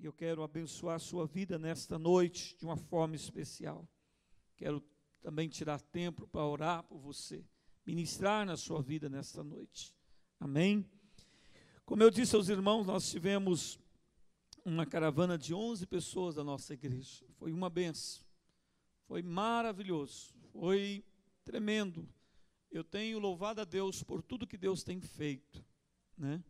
E eu quero abençoar a sua vida nesta noite de uma forma especial. Quero também tirar tempo para orar por você, ministrar na sua vida nesta noite. Amém? Como eu disse aos irmãos, nós tivemos uma caravana de 11 pessoas da nossa igreja. Foi uma benção. Foi maravilhoso. Foi tremendo. Eu tenho louvado a Deus por tudo que Deus tem feito, né?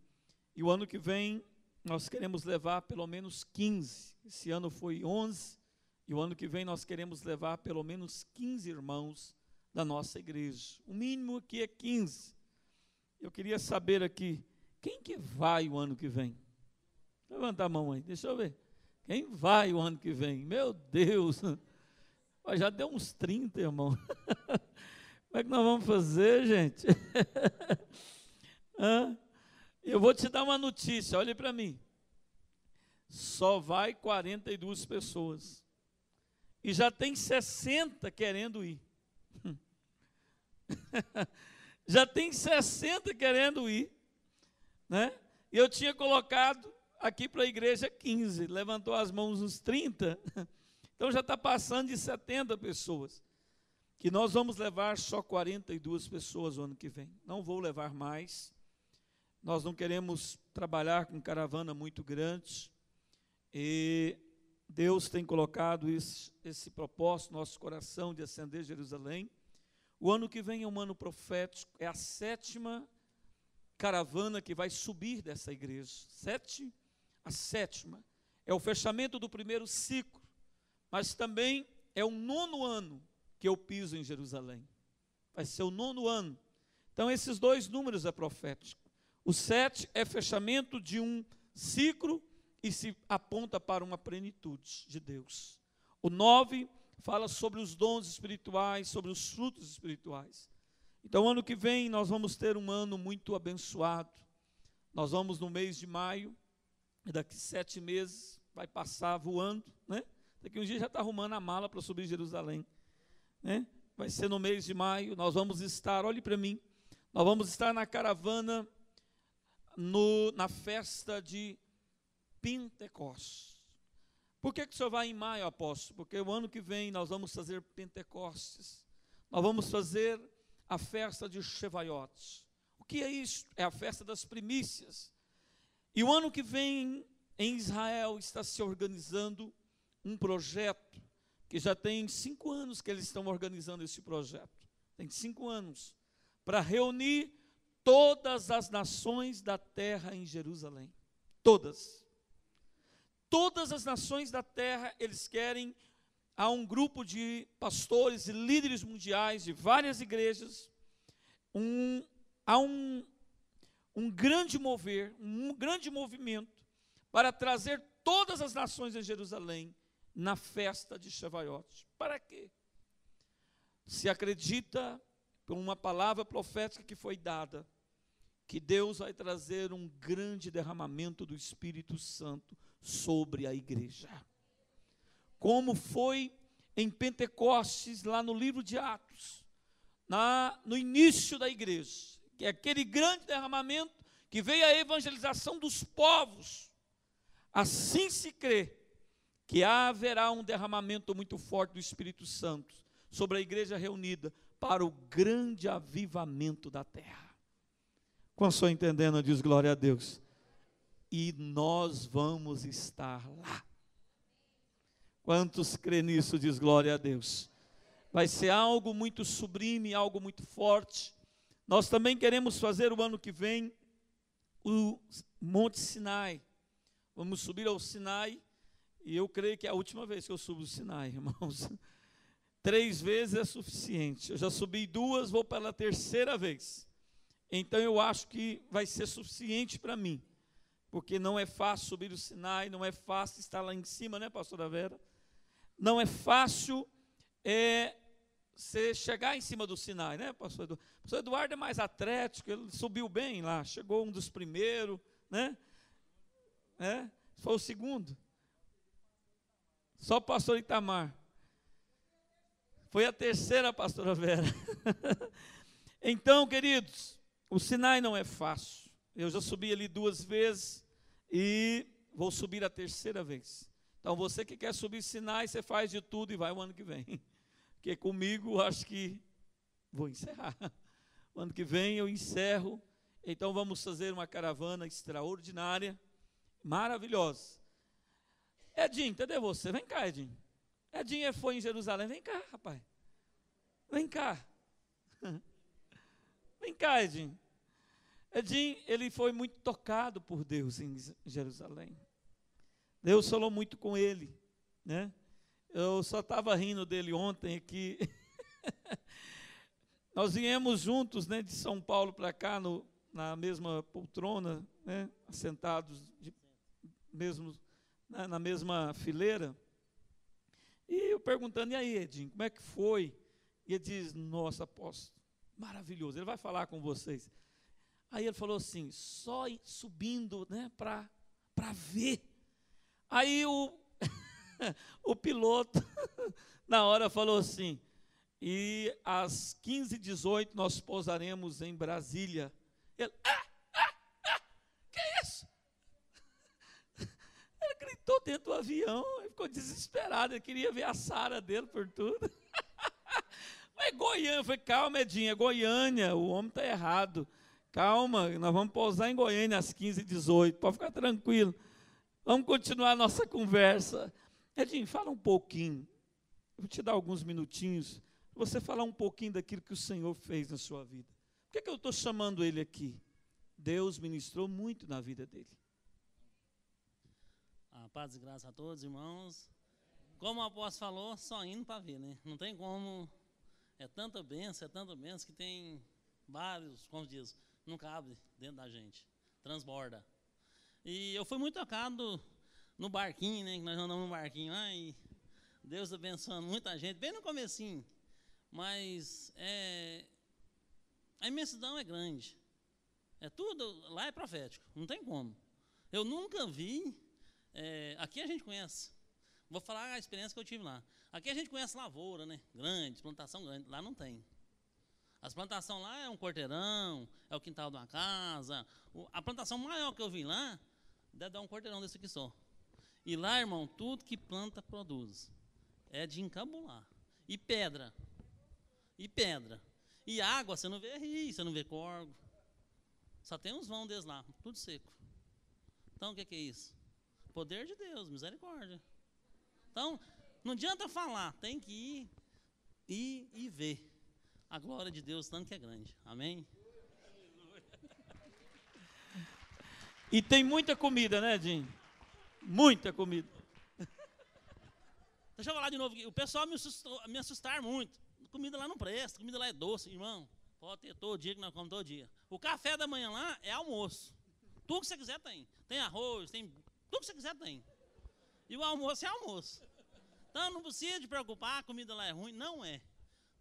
E o ano que vem nós queremos levar pelo menos 15. Esse ano foi 11. E o ano que vem nós queremos levar pelo menos 15 irmãos da nossa igreja. O mínimo aqui é 15. Eu queria saber aqui, quem que vai o ano que vem? Levanta a mão aí, deixa eu ver. Quem vai o ano que vem? Meu Deus, já deu uns 30, irmão. Como é que nós vamos fazer, gente? Eu vou te dar uma notícia, olhe para mim. Só vai 42 pessoas. E já tem 60 querendo ir. Já tem 60 querendo ir, né? E eu tinha colocado aqui para a igreja 15, levantou as mãos uns 30, então já está passando de 70 pessoas, que nós vamos levar só 42 pessoas o ano que vem, não vou levar mais, nós não queremos trabalhar com caravana muito grande, e Deus tem colocado esse propósito no nosso coração de ascender Jerusalém. O ano que vem é um ano profético, é a 7ª caravana que vai subir dessa igreja. A 7ª. É o fechamento do primeiro ciclo, mas também é o 9º ano que eu piso em Jerusalém. Vai ser o 9º ano. Então esses dois números é profético. O 7 é fechamento de um ciclo e se aponta para uma plenitude de Deus. O 9 fala sobre os dons espirituais, sobre os frutos espirituais. Então, ano que vem, nós vamos ter um ano muito abençoado. Nós vamos no mês de maio, e daqui 7 meses, vai passar voando, né? Daqui um dia já está arrumando a mala para subir Jerusalém, né? Vai ser no mês de maio, nós vamos estar, olhe para mim, nós vamos estar na caravana, na festa de Pentecostes. Por que o senhor vai em maio, apóstolo? Porque o ano que vem nós vamos fazer Pentecostes. Nós vamos fazer a festa de Shevaiotes. O que é isso? É a festa das primícias. E o ano que vem, em Israel, está se organizando um projeto, que já tem 5 anos que eles estão organizando esse projeto. Tem 5 anos, para reunir todas as nações da terra em Jerusalém. Todas. Todas as nações da terra, eles querem, há um grupo de pastores e líderes mundiais de várias igrejas, há um grande mover, um grande movimento para trazer todas as nações em Jerusalém na festa de Shevaiotes. Para quê? Se acredita, por uma palavra profética que foi dada, que Deus vai trazer um grande derramamento do Espírito Santo sobre a igreja. Como foi em Pentecostes, lá no livro de Atos, no início da igreja, que é aquele grande derramamento que veio a evangelização dos povos. Assim se crê que haverá um derramamento muito forte do Espírito Santo sobre a igreja reunida para o grande avivamento da terra. Quando estou entendendo, diz glória a Deus. E nós vamos estar lá. Quantos crê nisso, diz glória a Deus. Vai ser algo muito sublime, algo muito forte. Nós também queremos fazer o ano que vem o Monte Sinai. Vamos subir ao Sinai, e eu creio que é a última vez que eu subo o Sinai, irmãos. 3 vezes é suficiente. Eu já subi 2, vou pela 3ª vez. Então eu acho que vai ser suficiente para mim, porque não é fácil subir o Sinai, não é fácil estar lá em cima, né, pastora Vera? Não é fácil você chegar em cima do Sinai, né, pastor Eduardo? O pastor Eduardo é mais atlético, ele subiu bem lá, chegou um dos primeiros, né? Foi o segundo. Só o pastor Itamar. Foi a 3ª, pastora Vera. Então, queridos, o Sinai não é fácil. Eu já subi ali 2 vezes e vou subir a terceira vez. Então, você que quer subir Sinai, você faz de tudo e vai o ano que vem. Porque comigo, acho que vou encerrar. O ano que vem eu encerro. Então, vamos fazer uma caravana extraordinária, maravilhosa. Edinho, cadê você? Vem cá, Edinho. Edinho foi em Jerusalém. Vem cá, rapaz. Vem cá. Vem cá, Edinho. Edinho, ele foi muito tocado por Deus em Jerusalém. Deus falou muito com ele, né? Eu só estava rindo dele ontem aqui. Nós viemos juntos, né, de São Paulo para cá, na mesma poltrona, né, assentados na mesma fileira. E eu perguntando, e aí, Edinho, como é que foi? E ele diz, nossa, apóstolo, maravilhoso, ele vai falar com vocês. Aí ele falou assim, só subindo, né, para ver. Aí o piloto, na hora, falou assim, e às 15h18 nós pousaremos em Brasília. Ele, que é isso? Ele gritou dentro do avião, ele ficou desesperado, ele queria ver a Sara dele por tudo. Mas Goiânia, eu falei, calma, Edinho, é Goiânia, o homem está errado. Calma, nós vamos pousar em Goiânia às 15h18, pode ficar tranquilo. Vamos continuar a nossa conversa. Edinho, fala um pouquinho. Eu vou te dar alguns minutinhos. Você falar um pouquinho daquilo que o Senhor fez na sua vida. Por que eu estou chamando ele aqui? Deus ministrou muito na vida dele. Paz e graça a todos, irmãos. Como o apóstolo falou, só indo para ver, né? Não tem como. É tanta bênção que tem vários, como diz, não cabe dentro da gente. Transborda. E eu fui muito tocado no barquinho, né? Que nós andamos no barquinho lá e Deus abençoando muita gente, bem no comecinho. Mas a imensidão é grande. Tudo lá é profético, não tem como. Eu nunca vi, aqui a gente conhece, vou falar a experiência que eu tive lá. Aqui a gente conhece lavoura, né? Grande, plantação grande, lá não tem. As plantações lá é um quarteirão, é o quintal de uma casa. A plantação maior que eu vi lá, deve dar um quarteirão desse aqui só. E lá, irmão, tudo que planta produz. É de encabular. E pedra. E água, você não vê rio, você não vê corgo. Só tem uns vão deles lá, tudo seco. Então, o que é isso? Poder de Deus, misericórdia. Então, não adianta falar, tem que ir e ver a glória de Deus, tanto que é grande. Amém? E tem muita comida, né, Edinho? Muita comida. Deixa eu falar de novo aqui. O pessoal me assustar muito. Comida lá não presta, comida lá é doce, irmão. Pode ter todo dia que nós comemos todo dia. O café da manhã lá é almoço. Tudo que você quiser tem. Tem arroz, tem. Tudo que você quiser tem. E o almoço é almoço. Então não precisa de preocupar, a comida lá é ruim. Não é.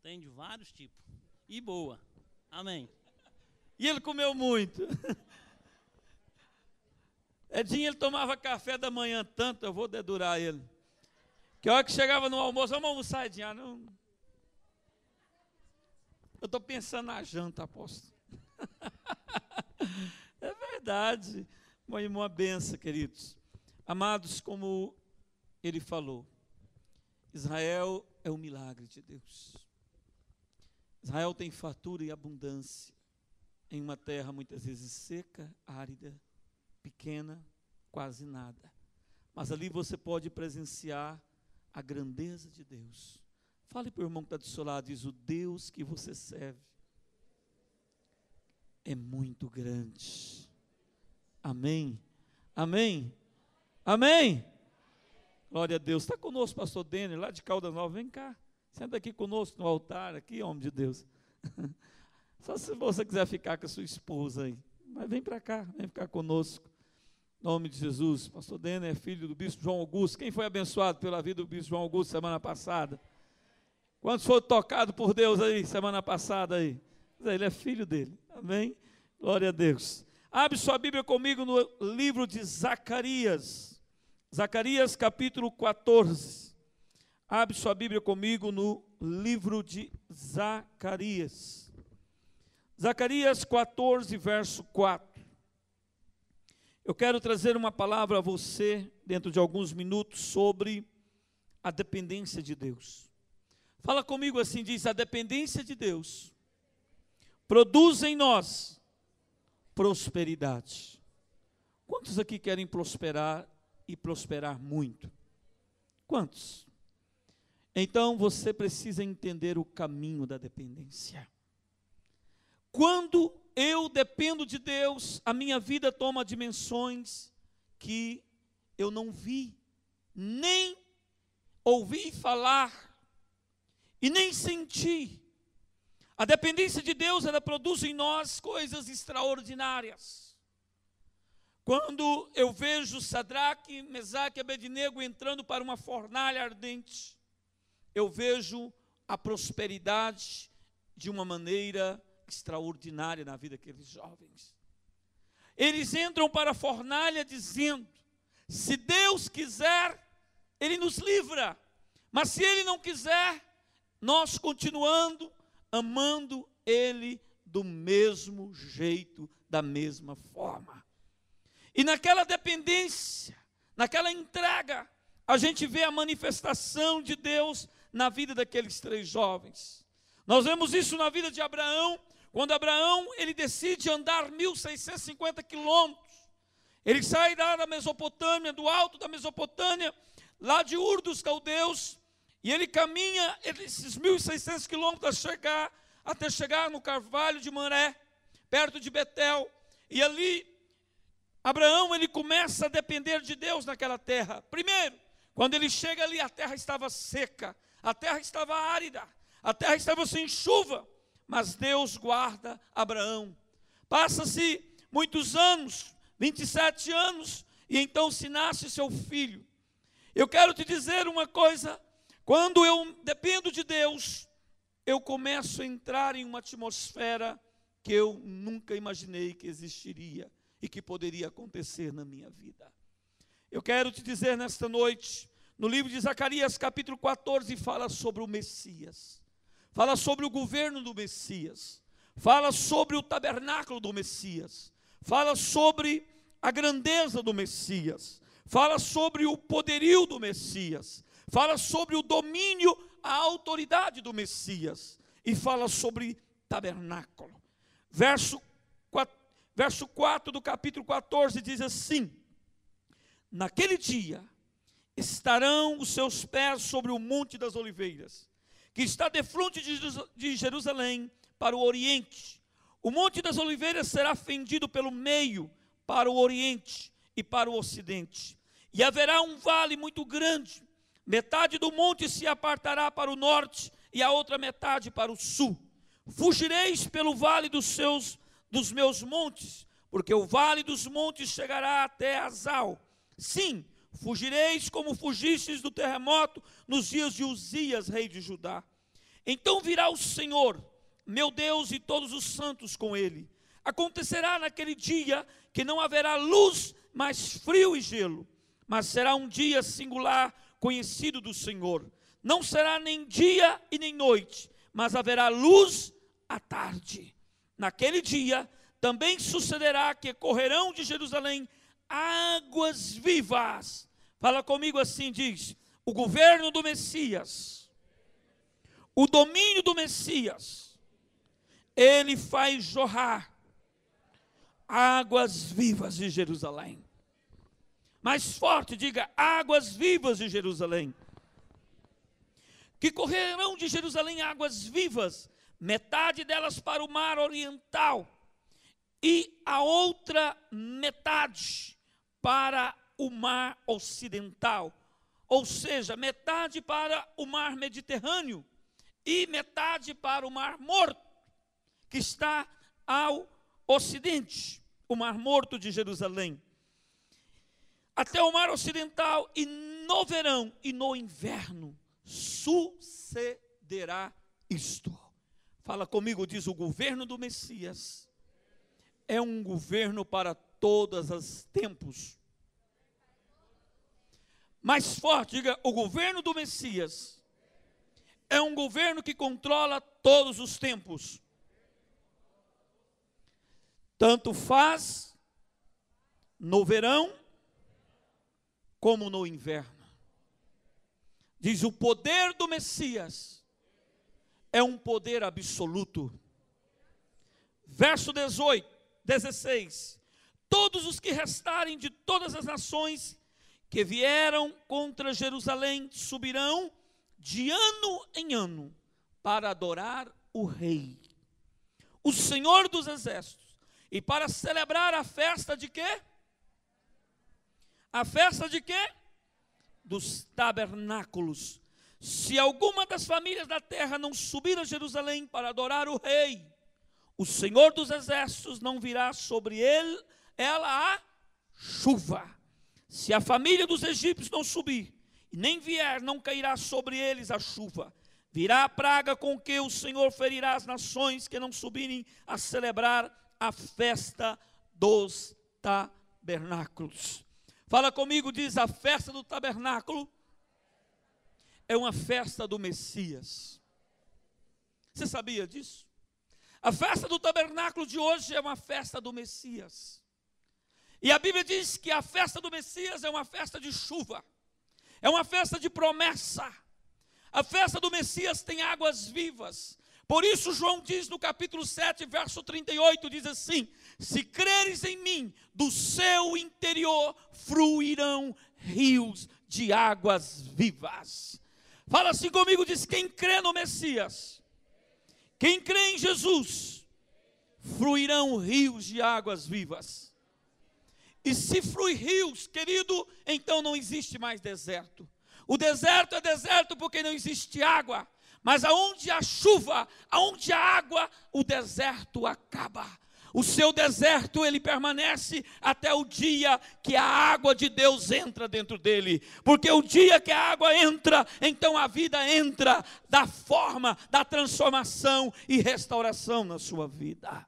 Tem de vários tipos. E boa. Amém. E ele comeu muito. Edinho, ele tomava café da manhã tanto, eu vou dedurar ele. Que a hora que chegava no almoço, vamos almoçar, Edinho. Não. Eu estou pensando na janta, apóstolo. É verdade. Uma benção, queridos. Amados, como ele falou, Israel é um milagre de Deus. Israel tem fartura e abundância em uma terra muitas vezes seca, árida, pequena, quase nada. Mas ali você pode presenciar a grandeza de Deus. Fale para o irmão que está do seu lado, diz, o Deus que você serve é muito grande. Amém? Amém? Amém? Glória a Deus. Está conosco, pastor Denner, lá de Caldas Novas, vem cá. Senta aqui conosco no altar, aqui, homem de Deus. Só se você quiser ficar com a sua esposa aí. Mas vem para cá, vem ficar conosco. Em nome de Jesus. Pastor Denner é filho do bispo João Augusto. Quem foi abençoado pela vida do bispo João Augusto semana passada? Quantos foram tocados por Deus aí, semana passada aí? Ele é filho dele. Amém? Glória a Deus. Abre sua Bíblia comigo no livro de Zacarias. Zacarias capítulo 14. Abre sua Bíblia comigo no livro de Zacarias. Zacarias 14, verso 4. Eu quero trazer uma palavra a você, dentro de alguns minutos, sobre a dependência de Deus. Fala comigo assim, diz: a dependência de Deus produz em nós prosperidade. Quantos aqui querem prosperar e prosperar muito? Quantos? Então você precisa entender o caminho da dependência. Quando eu dependo de Deus, a minha vida toma dimensões que eu não vi, nem ouvi falar e nem senti. A dependência de Deus, ela produz em nós coisas extraordinárias. Quando eu vejo Sadraque, Mesaque e Abednego entrando para uma fornalha ardente, eu vejo a prosperidade de uma maneira extraordinária na vida daqueles jovens. Eles entram para a fornalha dizendo: se Deus quiser, Ele nos livra, mas se Ele não quiser, nós continuando amando Ele do mesmo jeito, da mesma forma. E naquela dependência, naquela entrega, a gente vê a manifestação de Deus na vida daqueles 3 jovens. Nós vemos isso na vida de Abraão, quando Abraão ele decide andar 1.650 quilômetros. Ele sai da Mesopotâmia, do alto da Mesopotâmia, lá de Ur dos Caldeus, e ele caminha esses 1.600 quilômetros até chegar no Carvalho de Manré, perto de Betel. E ali, Abraão ele começa a depender de Deus naquela terra. Primeiro, quando ele chega ali, a terra estava seca, a terra estava árida, a terra estava sem chuva, mas Deus guarda Abraão. Passa-se muitos anos, 27 anos, e então se nasce seu filho. Eu quero te dizer uma coisa: quando eu dependo de Deus, eu começo a entrar em uma atmosfera que eu nunca imaginei que existiria e que poderia acontecer na minha vida. Eu quero te dizer nesta noite, no livro de Zacarias capítulo 14, fala sobre o Messias, fala sobre o governo do Messias, fala sobre o tabernáculo do Messias, fala sobre a grandeza do Messias, fala sobre o poderio do Messias, fala sobre o domínio, a autoridade do Messias, e fala sobre tabernáculo. Verso 4 do capítulo 14 diz assim: naquele dia estarão os seus pés sobre o Monte das Oliveiras, que está defronte de Jerusalém para o oriente. O Monte das Oliveiras será fendido pelo meio para o oriente e para o ocidente. E haverá um vale muito grande. Metade do monte se apartará para o norte e a outra metade para o sul. Fugireis pelo vale dos meus montes, porque o vale dos montes chegará até Azal. Sim, fugireis como fugistes do terremoto nos dias de Uzias, rei de Judá. Então virá o Senhor, meu Deus, e todos os santos com ele. Acontecerá naquele dia que não haverá luz, mas frio e gelo. Mas será um dia singular, conhecido do Senhor. Não será nem dia e nem noite, mas haverá luz à tarde. Naquele dia também sucederá que correrão de Jerusalém águas vivas. Fala comigo assim, diz: o governo do Messias, o domínio do Messias, ele faz jorrar águas vivas de Jerusalém. Mais forte, diga: águas vivas de Jerusalém. Que correrão de Jerusalém águas vivas, metade delas para o mar oriental, e a outra metade para o mar ocidental. Ou seja, metade para o mar Mediterrâneo e metade para o mar Morto, que está ao ocidente, o mar Morto de Jerusalém. Até o mar ocidental, e no verão e no inverno sucederá isto. Fala comigo, diz: o governo do Messias é um governo para todos os tempos. Mais forte, diga: o governo do Messias é um governo que controla todos os tempos. Tanto faz no verão como no inverno. Diz: o poder do Messias é um poder absoluto. Verso 16: todos os que restarem de todas as nações que vieram contra Jerusalém subirão de ano em ano para adorar o Rei, o Senhor dos Exércitos, e para celebrar a festa de quê? A festa de quê? Dos tabernáculos. Se alguma das famílias da terra não subir a Jerusalém para adorar o Rei, o Senhor dos Exércitos não virá sobre ela a chuva. Se a família dos egípcios não subir, e nem vier, não cairá sobre eles a chuva. Virá a praga com que o Senhor ferirá as nações que não subirem a celebrar a festa dos tabernáculos. Fala comigo, diz: a festa do tabernáculo é uma festa do Messias. Você sabia disso? A festa do tabernáculo de hoje é uma festa do Messias. E a Bíblia diz que a festa do Messias é uma festa de chuva, é uma festa de promessa. A festa do Messias tem águas vivas. Por isso João diz no capítulo 7, verso 38, diz assim: se creres em mim, do seu interior fluirão rios de águas vivas. Fala assim comigo, diz: quem crê no Messias, quem crê em Jesus, fluirão rios de águas vivas. E se flui rios, querido, então não existe mais deserto. O deserto é deserto porque não existe água. Mas aonde há chuva, aonde há água, o deserto acaba. O seu deserto, ele permanece até o dia que a água de Deus entra dentro dele. Porque o dia que a água entra, então a vida entra da forma, da transformação e restauração na sua vida.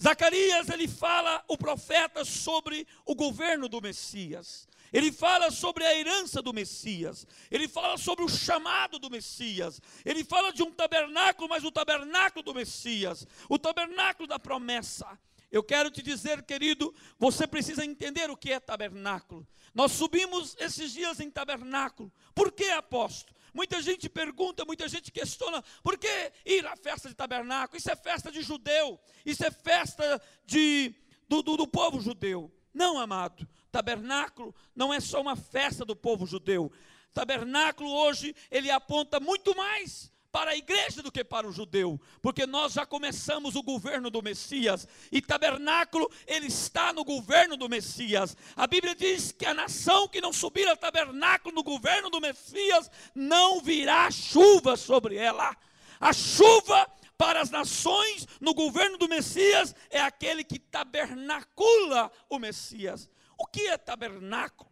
Zacarias, ele fala, o profeta, sobre o governo do Messias. Ele fala sobre a herança do Messias. Ele fala sobre o chamado do Messias. Ele fala de um tabernáculo, mas o tabernáculo do Messias. O tabernáculo da promessa. Eu quero te dizer, querido, você precisa entender o que é tabernáculo. Nós subimos esses dias em tabernáculo. Por que, apóstolo? Muita gente pergunta, muita gente questiona, por que ir à festa de tabernáculo? Isso é festa de judeu, isso é festa do povo judeu. Não, amado, tabernáculo não é só uma festa do povo judeu. Tabernáculo hoje, ele aponta muito mais para a igreja do que para o judeu, porque nós já começamos o governo do Messias, e tabernáculo, ele está no governo do Messias. A Bíblia diz que a nação que não subir ao tabernáculo no governo do Messias, não virá chuva sobre ela. A chuva para as nações no governo do Messias é aquele que tabernacula o Messias. O que é tabernáculo?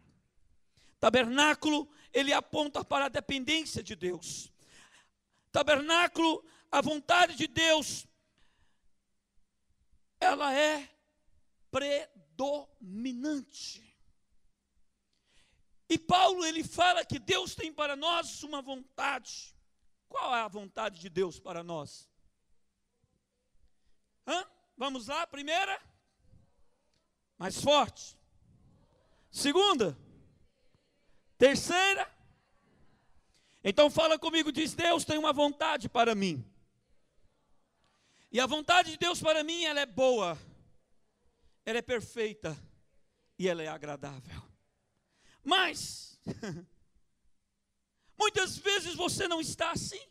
Tabernáculo, ele aponta para a dependência de Deus. Tabernáculo, a vontade de Deus, ela é predominante. E Paulo, ele fala que Deus tem para nós uma vontade. Qual é a vontade de Deus para nós? Vamos lá, primeira, mais forte. Segunda, terceira. Então fala comigo, diz: Deus tem uma vontade para mim. E a vontade de Deus para mim, ela é boa, ela é perfeita e ela é agradável. Mas, muitas vezes você não está assim.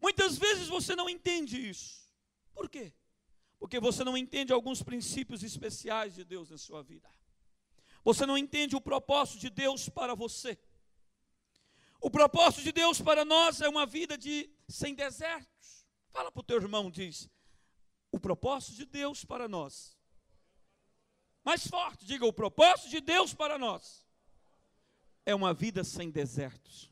Muitas vezes você não entende isso. Por quê? Porque você não entende alguns princípios especiais de Deus na sua vida. Você não entende o propósito de Deus para você. O propósito de Deus para nós é uma vida sem desertos. Fala para o teu irmão, diz: o propósito de Deus para nós. Mais forte, diga: o propósito de Deus para nós é uma vida sem desertos.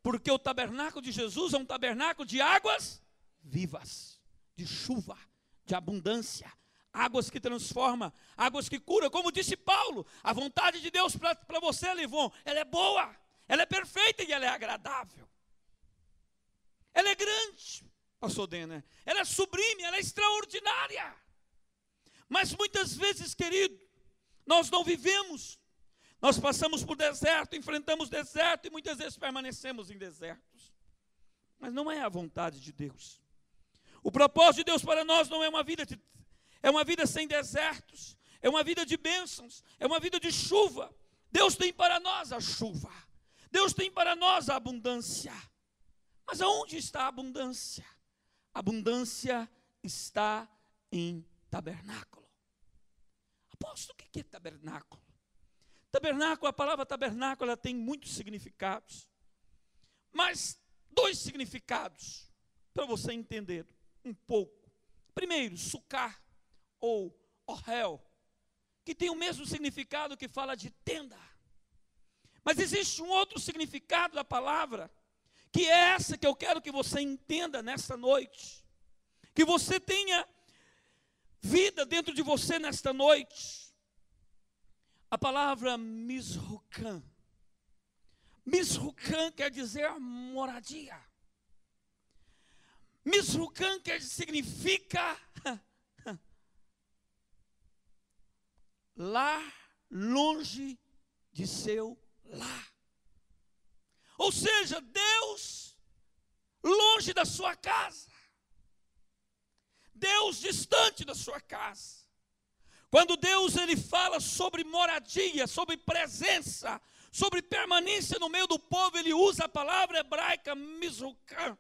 Porque o tabernáculo de Jesus é um tabernáculo de águas vivas, de chuva, de abundância, águas que transformam, águas que curam. Como disse Paulo, a vontade de Deus para você, Livon, ela é boa, ela é perfeita e ela é agradável. Ela é grande, pastor Denner, ela é sublime, ela é extraordinária. Mas muitas vezes, querido, Nós não vivemos. Nós passamos por deserto, enfrentamos deserto e muitas vezes permanecemos em desertos. Mas não é a vontade de Deus. O propósito de Deus para nós não é uma vida sem desertos, é uma vida de bênçãos, é uma vida de chuva. Deus tem para nós a chuva. Deus tem para nós a abundância. Mas aonde está a abundância? A abundância está em tabernáculo. Apóstolo, o que é tabernáculo? Tabernáculo, a palavra tabernáculo, ela tem muitos significados. Mas 2 significados, para você entender um pouco. Primeiro, sucar ou ohel, que tem o mesmo significado que fala de tenda. Mas existe um outro significado da palavra, que é essa que eu quero que você entenda nesta noite. Que você tenha vida dentro de você nesta noite. A palavra Mizrucã. Mizrucã quer dizer moradia. Mizrucã significa lar longe de seu lar. Ou seja, Deus longe da sua casa. Deus distante da sua casa. Quando Deus ele fala sobre moradia, sobre presença, sobre permanência no meio do povo, ele usa a palavra hebraica mizrucã,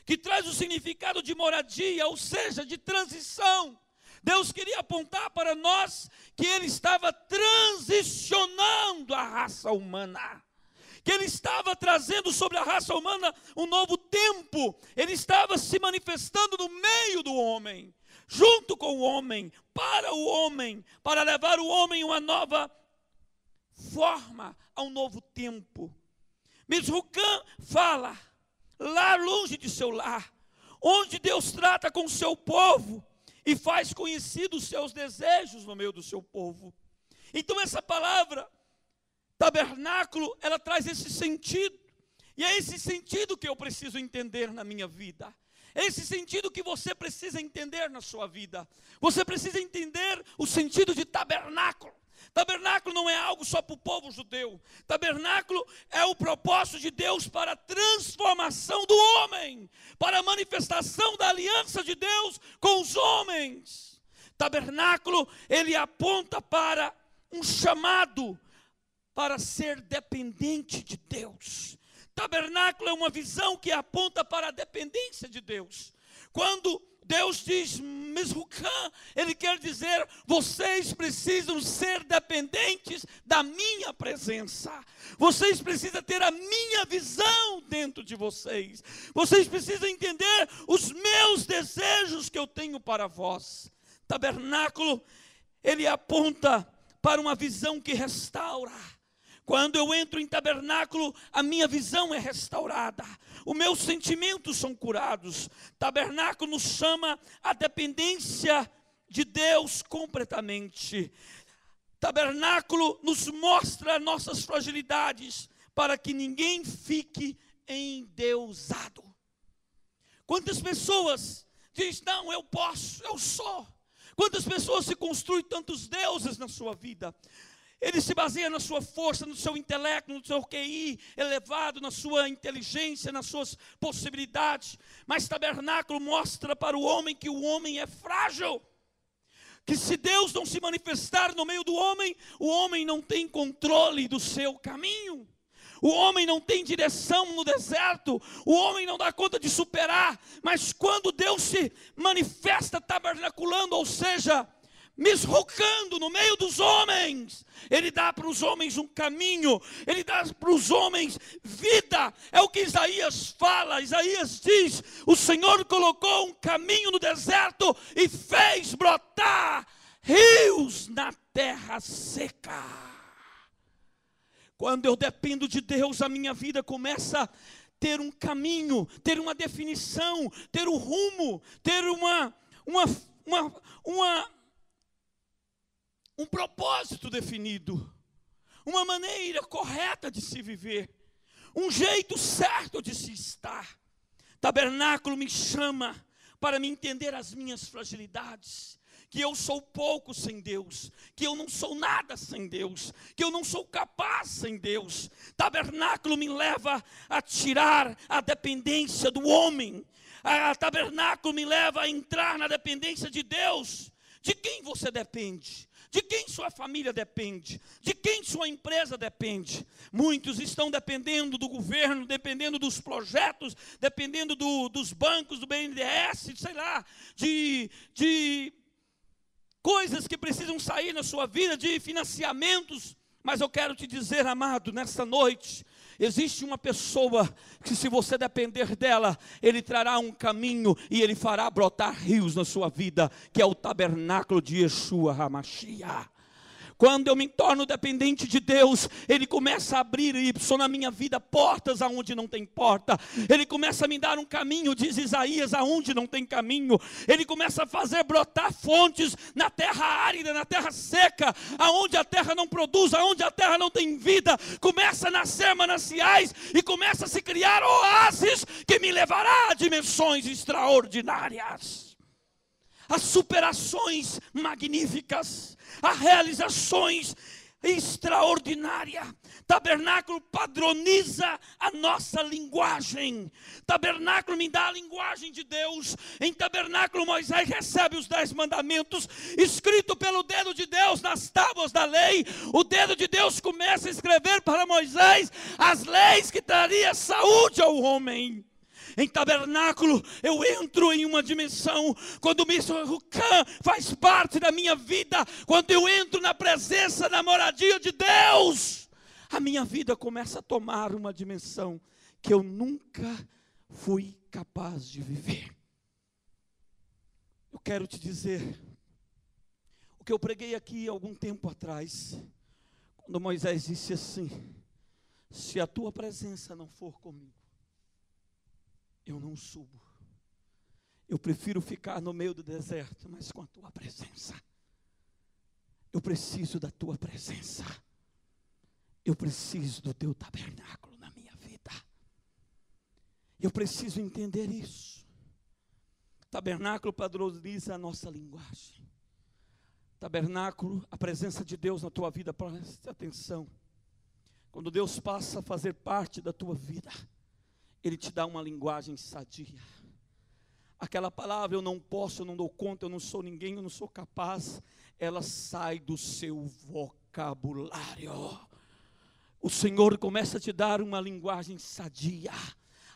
que traz o significado de moradia, ou seja, de transição. Deus queria apontar para nós que ele estava transicionando a raça humana, que ele estava trazendo sobre a raça humana um novo tempo. Ele estava se manifestando no meio do homem, junto com o homem, para levar o homem a uma nova forma, a um novo tempo. Mizrucã fala, lá longe de seu lar, onde Deus trata com o seu povo e faz conhecidos os seus desejos no meio do seu povo. Então essa palavra tabernáculo, ela traz esse sentido, e é esse sentido que eu preciso entender na minha vida. É esse sentido que você precisa entender na sua vida. Você precisa entender o sentido de tabernáculo. Tabernáculo não é algo só para o povo judeu. Tabernáculo é o propósito de Deus para a transformação do homem, para a manifestação da aliança de Deus com os homens. Tabernáculo, ele aponta para um chamado para ser dependente de Deus. Tabernáculo é uma visão que aponta para a dependência de Deus. Quando Deus diz Mizrucã, ele quer dizer, vocês precisam ser dependentes da minha presença. Vocês precisam ter a minha visão dentro de vocês. Vocês precisam entender os meus desejos que eu tenho para vós. Tabernáculo, ele aponta para uma visão que restaura. Quando eu entro em tabernáculo, a minha visão é restaurada. Os meus sentimentos são curados. Tabernáculo nos chama a dependência de Deus completamente. Tabernáculo nos mostra nossas fragilidades para que ninguém fique endeusado. Quantas pessoas dizem, não, eu posso, eu sou. Quantas pessoas se construem tantos deuses na sua vida? Ele se baseia na sua força, no seu intelecto, no seu QI elevado, na sua inteligência, nas suas possibilidades. Mas tabernáculo mostra para o homem que o homem é frágil. Que se Deus não se manifestar no meio do homem, o homem não tem controle do seu caminho. O homem não tem direção no deserto, o homem não dá conta de superar. Mas quando Deus se manifesta tabernaculando, ou seja, Mizrucando no meio dos homens, ele dá para os homens um caminho, ele dá para os homens vida. É o que Isaías fala. Isaías diz, o Senhor colocou um caminho no deserto e fez brotar rios na terra seca. Quando eu dependo de Deus, a minha vida começa a ter um caminho, ter uma definição, ter um rumo, ter um propósito definido, uma maneira correta de se viver, um jeito certo de se estar. Tabernáculo me chama para me entender as minhas fragilidades, que eu sou pouco sem Deus, que eu não sou nada sem Deus, que eu não sou capaz sem Deus. Tabernáculo me leva a tirar a dependência do homem. Tabernáculo me leva a entrar na dependência de Deus. De quem você depende? De quem sua família depende? De quem sua empresa depende? Muitos estão dependendo do governo, dependendo dos projetos, dependendo dos bancos, do BNDES, sei lá, de coisas que precisam sair na sua vida, de financiamentos. Mas eu quero te dizer, amado, nesta noite, existe uma pessoa que, se você depender dela, Ele trará um caminho e Ele fará brotar rios na sua vida, que é o tabernáculo de Yeshua HaMashiach. Quando eu me torno dependente de Deus, Ele começa a abrir, na minha vida, portas aonde não tem porta. Ele começa a me dar um caminho, diz Isaías, aonde não tem caminho. Ele começa a fazer brotar fontes na terra árida, na terra seca, aonde a terra não produz, aonde a terra não tem vida. Começa a nascer mananciais e começa a se criar oásis que me levará a dimensões extraordinárias. As superações magníficas, as realizações extraordinárias. Tabernáculo padroniza a nossa linguagem. Tabernáculo me dá a linguagem de Deus. Em tabernáculo Moisés recebe os 10 mandamentos, escrito pelo dedo de Deus nas tábuas da lei. O dedo de Deus começa a escrever para Moisés as leis que traria saúde ao homem. Em tabernáculo eu entro em uma dimensão, quando o Mishrucã faz parte da minha vida, quando eu entro na presença, na moradia de Deus, a minha vida começa a tomar uma dimensão que eu nunca fui capaz de viver. Eu quero te dizer, o que eu preguei aqui algum tempo atrás, quando Moisés disse assim: se a tua presença não for comigo, eu não subo. Eu prefiro ficar no meio do deserto, mas com a tua presença. Eu preciso da tua presença. Eu preciso do teu tabernáculo na minha vida. Eu preciso entender isso. Tabernáculo padroniza a nossa linguagem. Tabernáculo, a presença de Deus na tua vida, preste atenção. Quando Deus passa a fazer parte da tua vida, Ele te dá uma linguagem sadia. Aquela palavra, eu não posso, eu não dou conta, eu não sou ninguém, eu não sou capaz, ela sai do seu vocabulário. O Senhor começa a te dar uma linguagem sadia.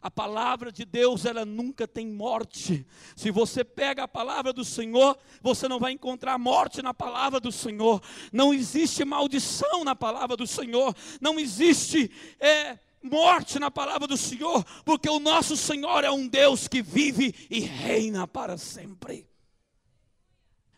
A palavra de Deus, ela nunca tem morte. Se você pega a palavra do Senhor, você não vai encontrar morte na palavra do Senhor. Não existe maldição na palavra do Senhor. Não existe morte na palavra do Senhor, porque o nosso Senhor é um Deus que vive e reina para sempre.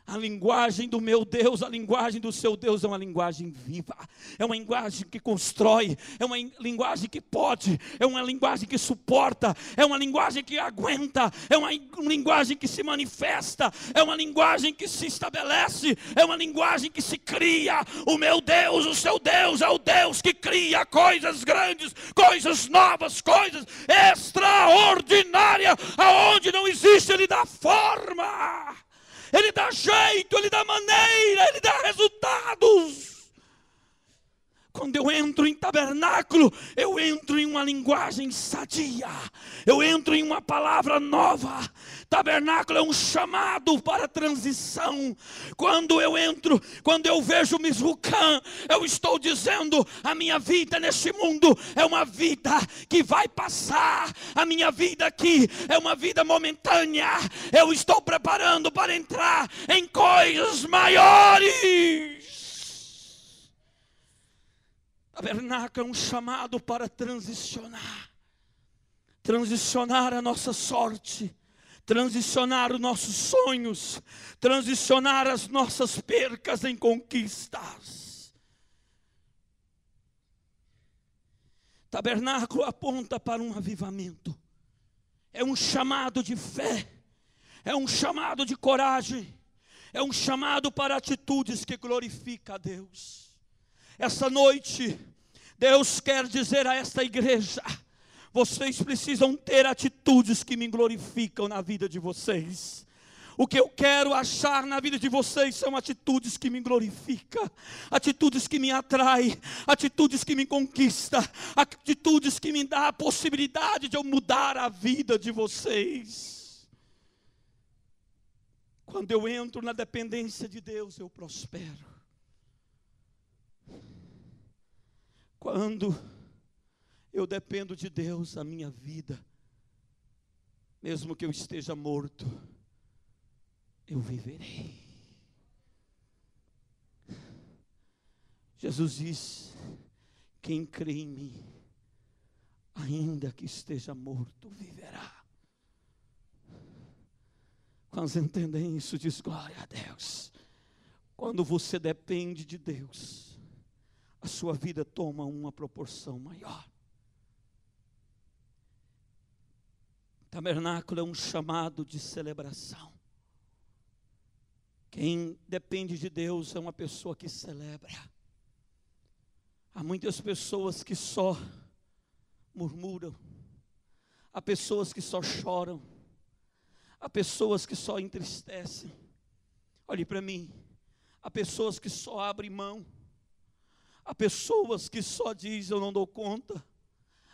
A linguagem do meu Deus, a linguagem do seu Deus é uma linguagem viva, é uma linguagem que constrói, é uma linguagem que pode, é uma linguagem que suporta, é uma linguagem que aguenta, é uma linguagem que se manifesta, é uma linguagem que se estabelece, é uma linguagem que se cria. O meu Deus, o seu Deus é o Deus que cria coisas grandes, coisas novas, coisas extraordinárias, aonde não existe, Ele dá forma. Ele dá jeito, Ele dá maneira, Ele dá resultados. Quando eu entro em tabernáculo, eu entro em uma linguagem sadia, eu entro em uma palavra nova. Tabernáculo é um chamado para transição. Quando eu entro, quando eu vejo o Mishrucã, eu estou dizendo: a minha vida neste mundo é uma vida que vai passar. A minha vida aqui é uma vida momentânea. Eu estou preparando para entrar em coisas maiores. Tabernáculo é um chamado para transicionar. Transicionar a nossa sorte, transicionar os nossos sonhos, transicionar as nossas percas em conquistas. Tabernáculo aponta para um avivamento. É um chamado de fé, é um chamado de coragem, é um chamado para atitudes que glorificam a Deus. Essa noite, Deus quer dizer a esta igreja: vocês precisam ter atitudes que me glorificam na vida de vocês. O que eu quero achar na vida de vocês são atitudes que me glorificam, atitudes que me atraem, atitudes que me conquistam, atitudes que me dão a possibilidade de eu mudar a vida de vocês. Quando eu entro na dependência de Deus, eu prospero. Quando eu dependo de Deus, a minha vida, mesmo que eu esteja morto, eu viverei. Jesus diz: quem crê em mim, ainda que esteja morto, viverá. Quando entendem isso, diz glória a Deus. Quando você depende de Deus, a sua vida toma uma proporção maior. Tabernáculo é um chamado de celebração. Quem depende de Deus é uma pessoa que celebra. Há muitas pessoas que só murmuram. Há pessoas que só choram. Há pessoas que só entristecem. Olhe para mim. Há pessoas que só abrem mão. Há pessoas que só dizem: eu não dou conta.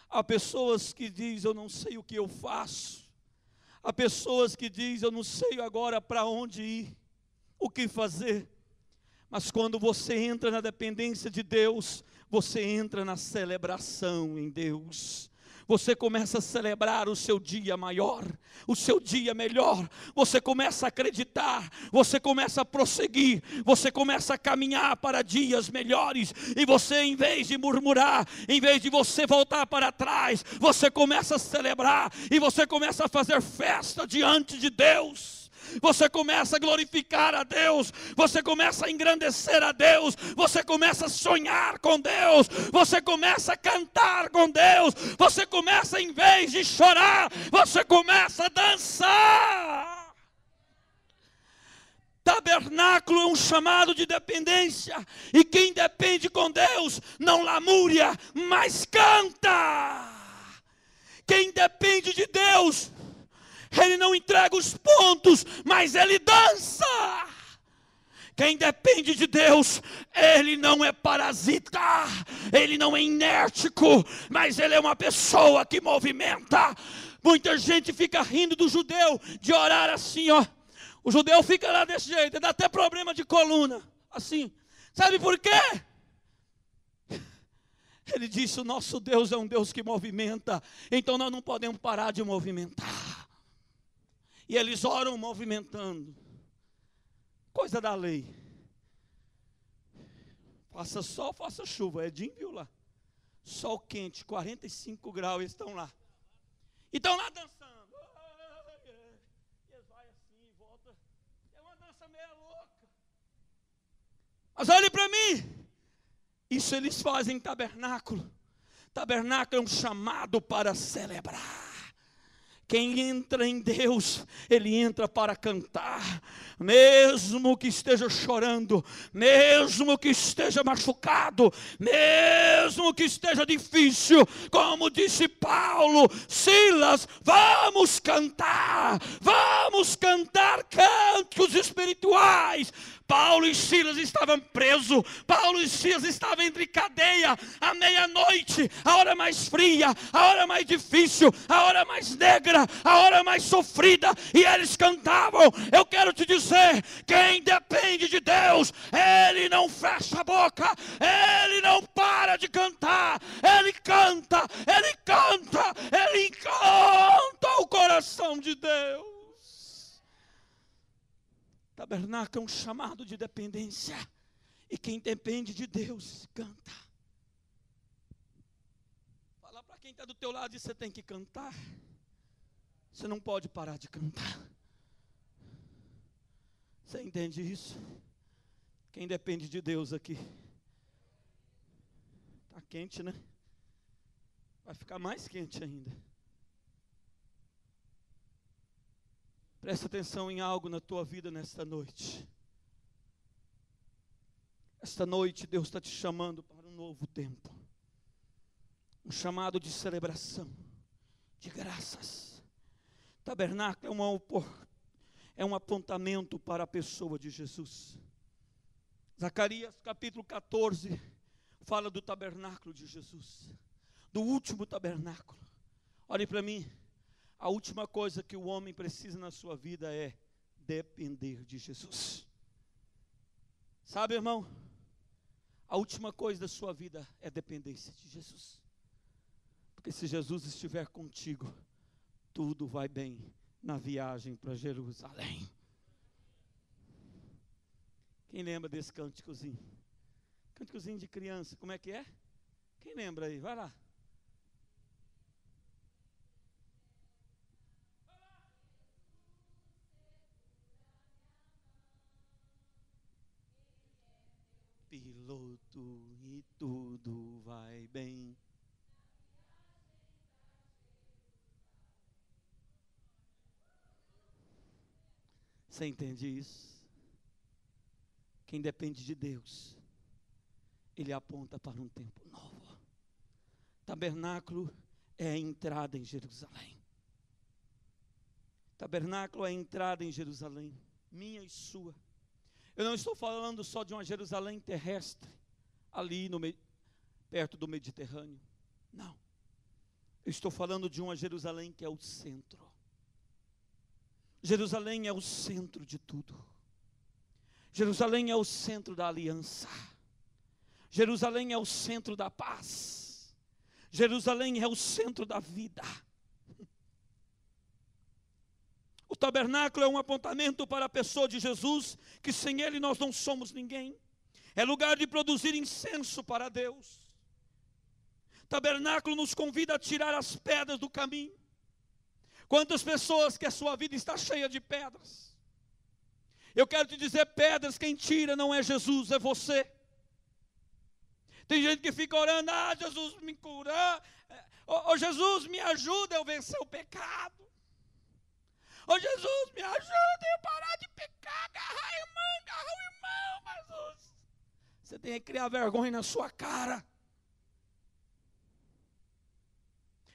Há pessoas que dizem: eu não sei o que eu faço. Há pessoas que dizem: eu não sei agora para onde ir, o que fazer. Mas quando você entra na dependência de Deus, você entra na celebração em Deus. Você começa a celebrar o seu dia maior, o seu dia melhor. Você começa a acreditar, você começa a prosseguir, você começa a caminhar para dias melhores. E você, em vez de murmurar, em vez de você voltar para trás, você começa a celebrar e você começa a fazer festa diante de Deus. Você começa a glorificar a Deus, você começa a engrandecer a Deus, você começa a sonhar com Deus, você começa a cantar com Deus, você começa, em vez de chorar, você começa a dançar. Tabernáculo é um chamado de dependência, e quem depende com Deus não lamúria, mas canta. Quem depende de Deus, ele não entrega os pontos, mas ele dança. Quem depende de Deus, ele não é parasita, ele não é inértico, mas ele é uma pessoa que movimenta. Muita gente fica rindo do judeu, de orar assim, ó. O judeu fica lá desse jeito, dá até problema de coluna, assim. Sabe por quê? Ele disse: o nosso Deus é um Deus que movimenta, então nós não podemos parar de movimentar. E eles oram movimentando. Coisa da lei. Faça sol, faça chuva. Edinho viu lá. Sol quente, 45 graus, eles estão lá. E estão lá dançando. E eles vão assim, volta. É uma dança meio louca. Mas olhe para mim. Isso eles fazem em tabernáculo. Tabernáculo é um chamado para celebrar. Quem entra em Deus, ele entra para cantar, mesmo que esteja chorando, mesmo que esteja machucado, mesmo que esteja difícil, como disse Paulo, Silas, vamos cantar cânticos espirituais. Paulo e Silas estavam presos, Paulo e Silas estavam entre cadeia, à meia-noite, a hora mais fria, a hora mais difícil, a hora mais negra, a hora mais sofrida, e eles cantavam. Eu quero te dizer, quem depende de Deus, ele não fecha a boca, ele não para de cantar, ele canta, ele canta, ele encanta o coração de Deus. Tabernáculo é um chamado de dependência. E quem depende de Deus, canta. Fala para quem está do teu lado e você tem que cantar. Você não pode parar de cantar. Você entende isso? Quem depende de Deus aqui? Está quente, né? Vai ficar mais quente ainda. Presta atenção em algo na tua vida nesta noite. Esta noite Deus está te chamando para um novo tempo. Um chamado de celebração, de graças. Tabernáculo é um apontamento para a pessoa de Jesus. Zacarias capítulo 14 fala do tabernáculo de Jesus, do último tabernáculo. Olhe para mim, a última coisa que o homem precisa na sua vida é depender de Jesus. Sabe, irmão, a última coisa da sua vida é dependência de Jesus. Porque se Jesus estiver contigo, tudo vai bem na viagem para Jerusalém. Quem lembra desse cânticozinho? Cânticozinho de criança, como é que é? Quem lembra aí? Vai lá. Piloto e tudo vai bem. Você entende isso? Quem depende de Deus, ele aponta para um tempo novo. Tabernáculo é a entrada em Jerusalém. Tabernáculo é a entrada em Jerusalém, minha e sua. Eu não estou falando só de uma Jerusalém terrestre, ali perto do Mediterrâneo. Não. Eu estou falando de uma Jerusalém que é o centro. Jerusalém é o centro de tudo. Jerusalém é o centro da aliança. Jerusalém é o centro da paz. Jerusalém é o centro da vida. O tabernáculo é um apontamento para a pessoa de Jesus, que sem ele nós não somos ninguém. É lugar de produzir incenso para Deus. Tabernáculo nos convida a tirar as pedras do caminho. Quantas pessoas que a sua vida está cheia de pedras? Eu quero te dizer, pedras quem tira não é Jesus, é você. Tem gente que fica orando, Jesus me cura, Jesus me ajuda eu vencer o pecado. Jesus me ajuda eu parar de pecar, agarrar o irmão, Jesus. Você tem que criar vergonha na sua cara.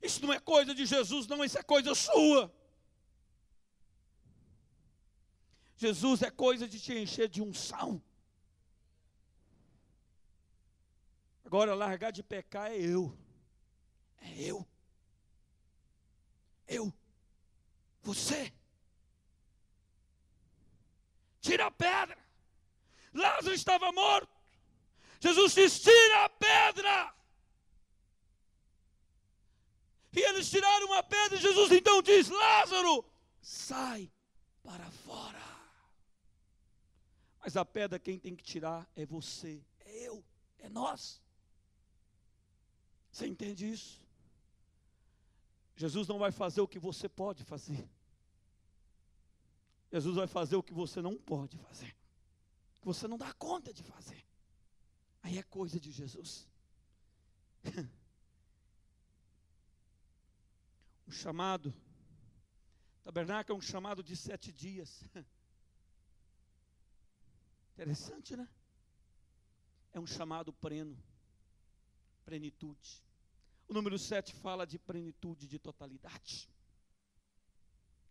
Isso não é coisa de Jesus, não, isso é coisa sua. Jesus é coisa de te encher de unção. Agora, largar de pecar é eu. É eu. Eu. Você. Tira a pedra. Lázaro estava morto. Jesus diz, tira a pedra. E eles tiraram uma pedra e Jesus então diz, Lázaro, sai para fora. Mas a pedra quem tem que tirar é você, é eu, é nós. Você entende isso? Jesus não vai fazer o que você pode fazer. Jesus vai fazer o que você não pode fazer. O que você não dá conta de fazer. Aí é coisa de Jesus. Um chamado, tabernáculo é um chamado de 7 dias. Interessante, né? É um chamado pleno, plenitude. O número 7 fala de plenitude, de totalidade.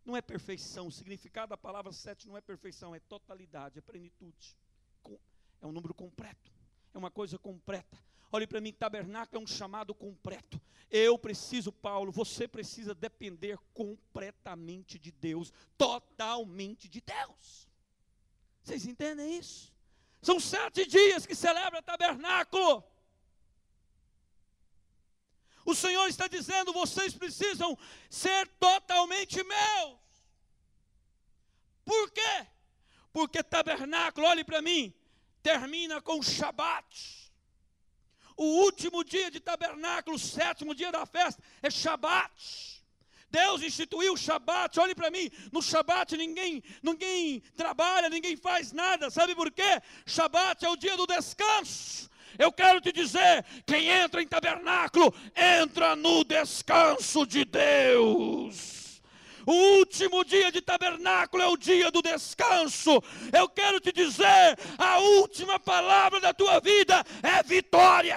Não é perfeição, o significado da palavra 7 não é perfeição, é totalidade, é plenitude. É um número completo, é uma coisa completa. Olhe para mim, tabernáculo é um chamado completo. Eu preciso, Paulo, você precisa depender completamente de Deus, totalmente de Deus. Vocês entendem isso? São 7 dias que celebra tabernáculo. O Senhor está dizendo, vocês precisam ser totalmente meus. Por quê? Porque tabernáculo, olhe para mim, termina com o Shabat. O último dia de tabernáculo, o 7º dia da festa, é Shabat. Deus instituiu o Shabat, olhe para mim, no Shabat ninguém trabalha, ninguém faz nada, sabe por quê? Shabat é o dia do descanso. Eu quero te dizer, quem entra em tabernáculo, entra no descanso de Deus. O último dia de tabernáculo é o dia do descanso. Eu quero te dizer, a última palavra da tua vida é vitória.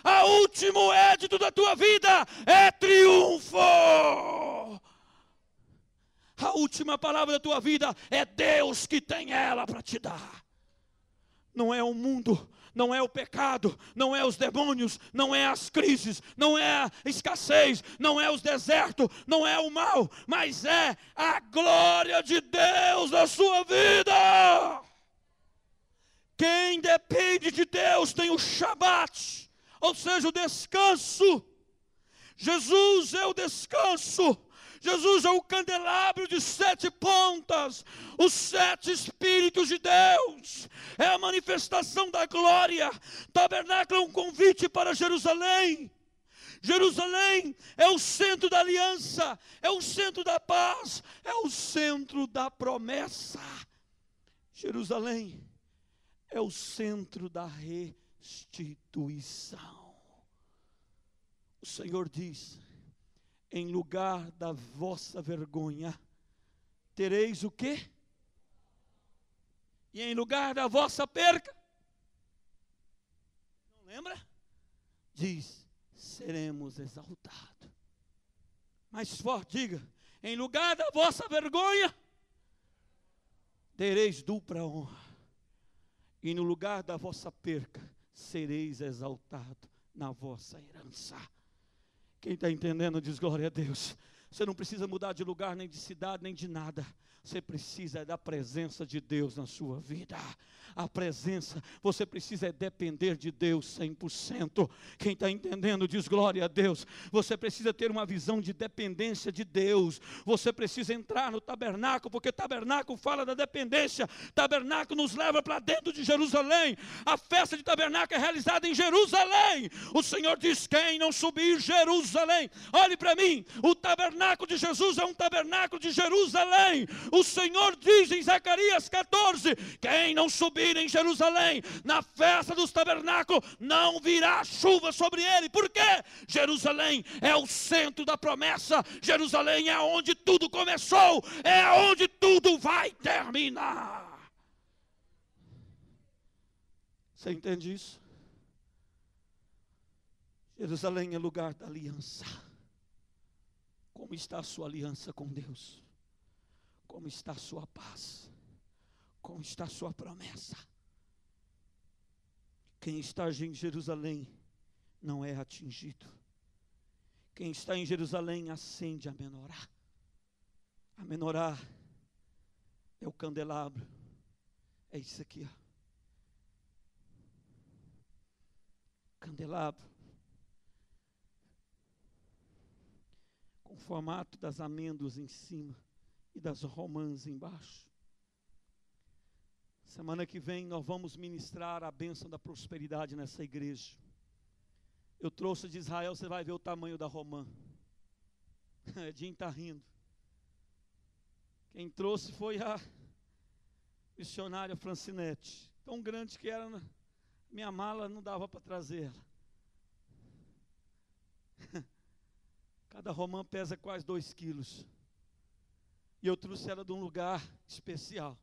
O último édito da tua vida é triunfo. A última palavra da tua vida é Deus que tem ela para te dar. Não é o mundo, não é o pecado, não é os demônios, não é as crises, não é a escassez, não é os desertos, não é o mal, mas é a glória de Deus na sua vida. Quem depende de Deus tem o Shabat, ou seja, o descanso. Jesus é o descanso. Jesus é o candelabro de 7 pontas, os 7 Espíritos de Deus, é a manifestação da glória. Tabernáculo é um convite para Jerusalém. Jerusalém é o centro da aliança, é o centro da paz, é o centro da promessa. Jerusalém é o centro da restituição. O Senhor diz: em lugar da vossa vergonha, tereis o quê? E em lugar da vossa perca, não lembra? Diz: seremos exaltados. Mais forte, diga: em lugar da vossa vergonha, tereis dupla honra. E no lugar da vossa perca, sereis exaltados na vossa herança. Quem está entendendo diz glória a Deus. Você não precisa mudar de lugar, nem de cidade, nem de nada. Você precisa da presença de Deus na sua vida. A presença, você precisa depender de Deus 100%. Quem está entendendo diz glória a Deus. Você precisa ter uma visão de dependência de Deus. Você precisa entrar no tabernáculo, porque tabernáculo fala da dependência. Tabernáculo nos leva para dentro de Jerusalém. A festa de tabernáculo é realizada em Jerusalém. O Senhor diz: quem não subir Jerusalém, olhe para mim, o tabernáculo de Jesus é um tabernáculo de Jerusalém. O Senhor diz em Zacarias 14: quem não subir em Jerusalém, na festa dos tabernáculos, não virá chuva sobre ele. Por quê? Jerusalém é o centro da promessa. Jerusalém é onde tudo começou, é onde tudo vai terminar. Você entende isso? Jerusalém é lugar da aliança. Como está a sua aliança com Deus? Como está a sua paz? Como está a sua promessa? Quem está em Jerusalém não é atingido. Quem está em Jerusalém acende a menorá. A menorá é o candelabro. É isso aqui, ó. Candelabro. Com o formato das amêndoas em cima e das romãs embaixo. Semana que vem nós vamos ministrar a bênção da prosperidade nessa igreja. Eu trouxe de Israel, você vai ver o tamanho da romã. Edinho está rindo. Quem trouxe foi a missionária Francinete. Tão grande que era, minha mala não dava para trazer ela. Cada romã pesa quase 2 quilos. E eu trouxe ela de um lugar especial.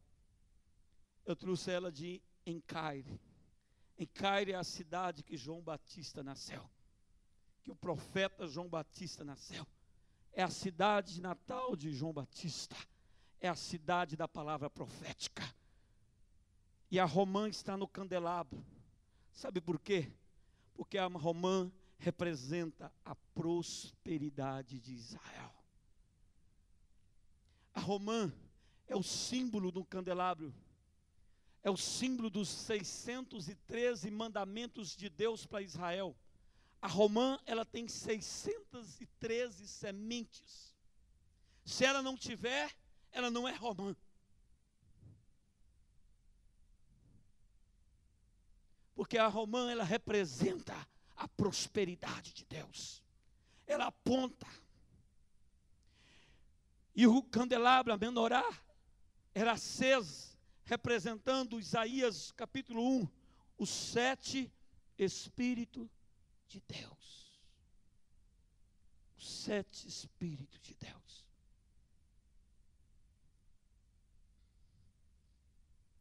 Eu trouxe ela de Encaire. Encaire é a cidade que João Batista nasceu. Que o profeta João Batista nasceu. É a cidade natal de João Batista. É a cidade da palavra profética. E a romã está no candelabro. Sabe por quê? Porque a romã representa a prosperidade de Israel. A romã é o símbolo do candelabro. É o símbolo dos 613 mandamentos de Deus para Israel. A romã, ela tem 613 sementes. Se ela não tiver, ela não é romã. Porque a romã, ela representa a prosperidade de Deus. Ela aponta. E o candelabro, a menorá, era acesa, representando Isaías capítulo 1, os 7 Espíritos de Deus. Os 7 Espíritos de Deus.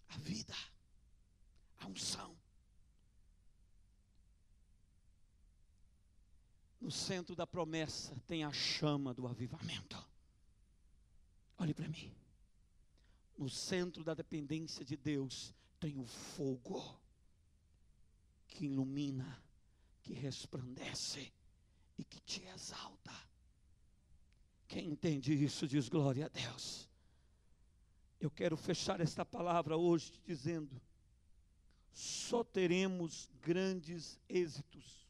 A vida, a unção. No centro da promessa tem a chama do avivamento. Olhe para mim. No centro da dependência de Deus tem o fogo que ilumina, que resplandece e que te exalta. Quem entende isso diz glória a Deus. Eu quero fechar esta palavra hoje te dizendo: só teremos grandes êxitos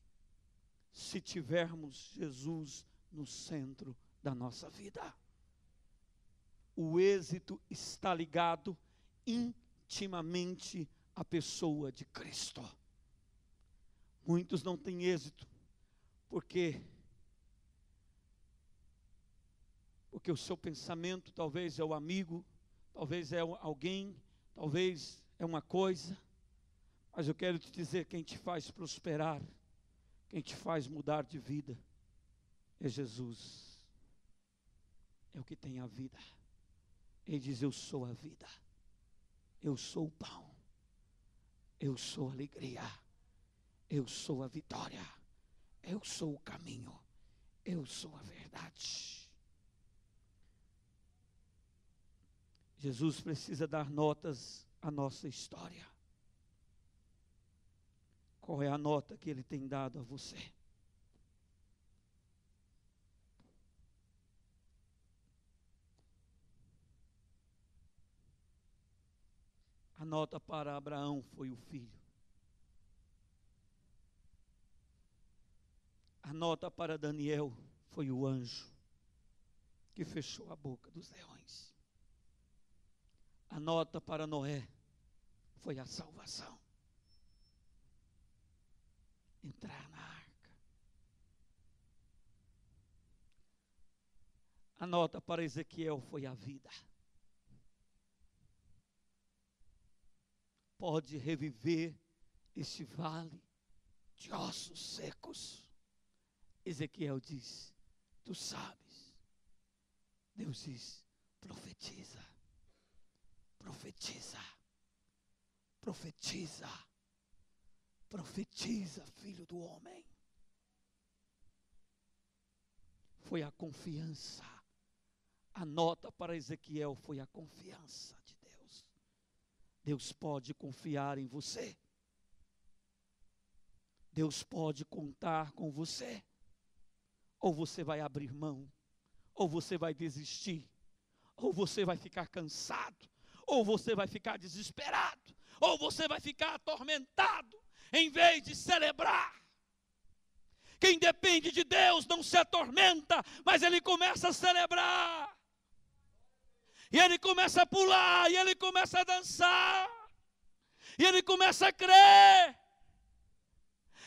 se tivermos Jesus no centro da nossa vida. O êxito está ligado intimamente à pessoa de Cristo. Muitos não têm êxito porque o seu pensamento talvez é o amigo, talvez é alguém, talvez é uma coisa. Mas eu quero te dizer, quem te faz prosperar, quem te faz mudar de vida, é Jesus. É o que tem a vida. Ele diz: eu sou a vida, eu sou o pão, eu sou a alegria, eu sou a vitória, eu sou o caminho, eu sou a verdade. Jesus precisa dar notas à nossa história. Qual é a nota que Ele tem dado a você? A nota para Abraão foi o filho. A nota para Daniel foi o anjo que fechou a boca dos leões. A nota para Noé foi a salvação. Entrar na arca. A nota para Ezequiel foi a vida. Pode reviver este vale de ossos secos. Ezequiel diz: tu sabes. Deus diz: profetiza, profetiza, profetiza, profetiza, filho do homem. Foi a confiança. A nota para Ezequiel foi a confiança de Deus. Deus pode confiar em você. Deus pode contar com você. Ou você vai abrir mão, ou você vai desistir, ou você vai ficar cansado, ou você vai ficar desesperado, ou você vai ficar atormentado, em vez de celebrar. Quem depende de Deus não se atormenta, mas ele começa a celebrar. E ele começa a pular, e ele começa a dançar, e ele começa a crer.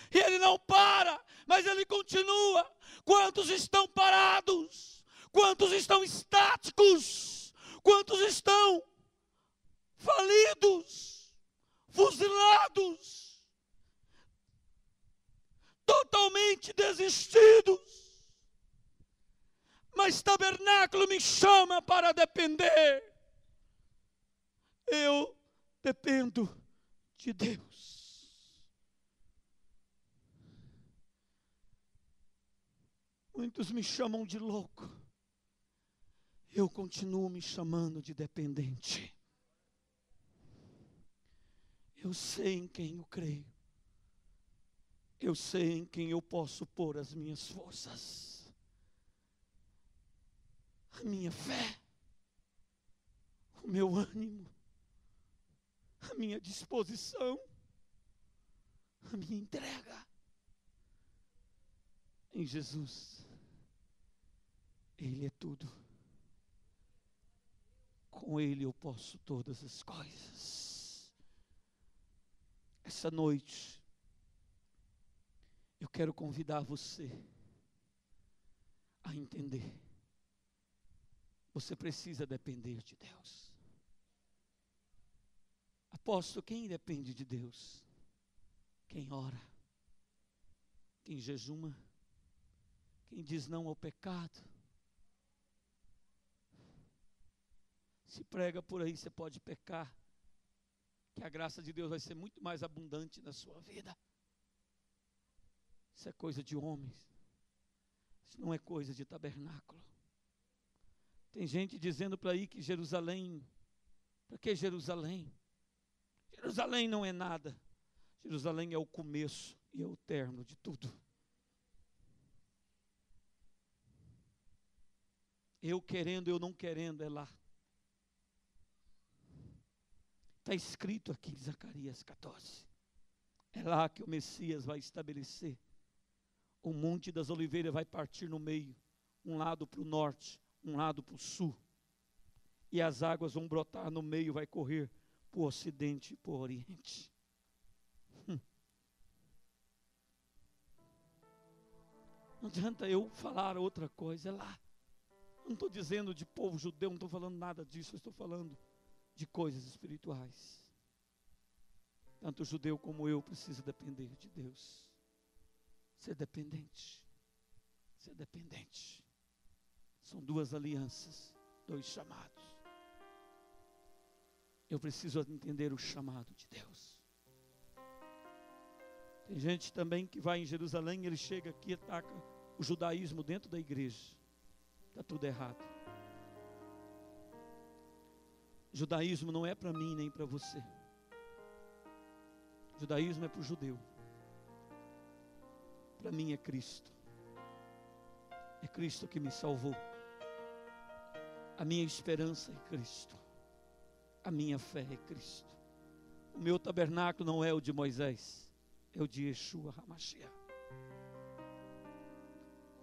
E ele não para, mas ele continua. Quantos estão parados? Quantos estão estáticos? Quantos estão falidos, fuzilados, totalmente desistidos? Mas tabernáculo me chama para depender. Eu dependo de Deus. Muitos me chamam de louco. Eu continuo me chamando de dependente. Eu sei em quem eu creio. Eu sei em quem eu posso pôr as minhas forças. A minha fé. O meu ânimo. A minha disposição. A minha entrega. Em Jesus. Ele é tudo. Com Ele eu posso todas as coisas. Essa noite, eu quero convidar você a entender. Você precisa depender de Deus. Apóstolo, quem depende de Deus? Quem ora, quem jejuma, quem diz não ao pecado. Se prega por aí, você pode pecar, que a graça de Deus vai ser muito mais abundante na sua vida. Isso é coisa de homens, isso não é coisa de tabernáculo. Tem gente dizendo para aí que Jerusalém, para que Jerusalém? Jerusalém não é nada. Jerusalém é o começo e é o término de tudo. Eu querendo, eu não querendo, é lá. Está escrito aqui em Zacarias 14. É lá que o Messias vai estabelecer. O Monte das Oliveiras vai partir no meio. Um lado para o norte, um lado para o sul. E as águas vão brotar no meio, vai correr para o ocidente e para o oriente. Não adianta eu falar outra coisa, é lá. Não estou dizendo de povo judeu, não estou falando nada disso, eu estou falando de coisas espirituais. Tanto o judeu como eu preciso depender de Deus. Ser dependente. Ser dependente. São duas alianças, dois chamados. Eu preciso entender o chamado de Deus. Tem gente também que vai em Jerusalém, ele chega aqui e ataca o judaísmo dentro da igreja. Está tudo errado. Judaísmo não é para mim nem para você. Judaísmo é para o judeu. Para mim é Cristo. É Cristo que me salvou. A minha esperança é Cristo. A minha fé é Cristo. O meu tabernáculo não é o de Moisés, é o de Yeshua HaMashiach.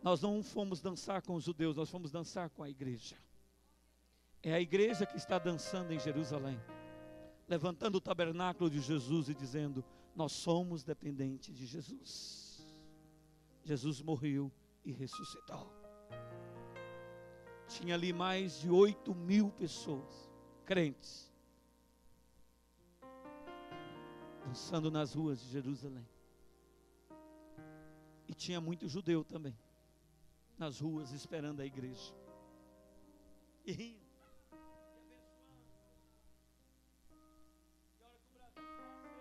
Nós não fomos dançar com os judeus, nós fomos dançar com a igreja. É a igreja que está dançando em Jerusalém, levantando o tabernáculo de Jesus e dizendo: nós somos dependentes de Jesus. Jesus morreu e ressuscitou. Tinha ali mais de 8.000 pessoas, crentes, dançando nas ruas de Jerusalém. E tinha muito judeu também, nas ruas esperando a igreja. E rindo.